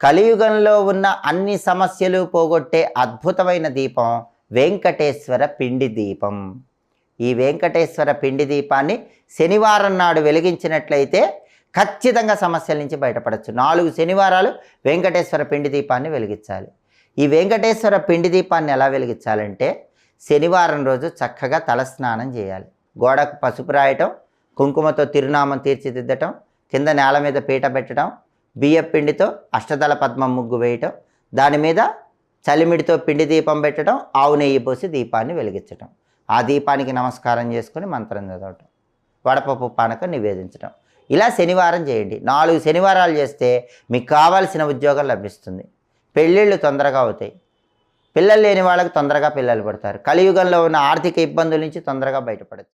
కలియుగంలో ఉన్న అన్ని సమస్యలు పోగొట్టే అద్భుతమైన దీపం వెంకటేశ్వర పిండి దీపం. ఈ వెంకటేశ్వర పిండి దీపాన్ని శనివారం నాడు వెలిగించినట్లయితే ఖచ్చితంగా సమస్యల నుంచి బయటపడవచ్చు. 4 శనివారాలు వెంకటేశ్వర పిండి దీపాన్ని వెలిగించాలి. ఈ వెంకటేశ్వర పిండి దీపాన్ని ఎలా వెలిగించాలంటే, శనివారం రోజు చక్కగా తలస్నానం చేయాలి. గోడకు పసుపు రాయటం, కుంకుమతో తిరునామం తీర్చిదిద్దటం, కింద నేల మీద పీట పెట్టడం, బియ్యం పిండితో అష్టదళ పద్మం ముగ్గు వేయటం, దాని మీద చలిమిడితో పిండి దీపం పెట్టడం, ఆవు నెయ్యి పోసి దీపాన్ని వెలిగించటం, ఆ దీపానికి నమస్కారం చేసుకొని మంత్రం చదవటం, వడపప్పు పానకం నివేదించడం. ఇలా శనివారం చేయండి. 4 శనివారాలు చేస్తే మీకు కావాల్సిన ఉద్యోగం లభిస్తుంది. పెళ్ళిళ్ళు తొందరగా అవుతాయి. పిల్లలు లేని వాళ్ళకి తొందరగా పిల్లలు పడతారు. కలియుగంలో ఉన్న ఆర్థిక ఇబ్బందుల నుంచి తొందరగా బయటపడచ్చు.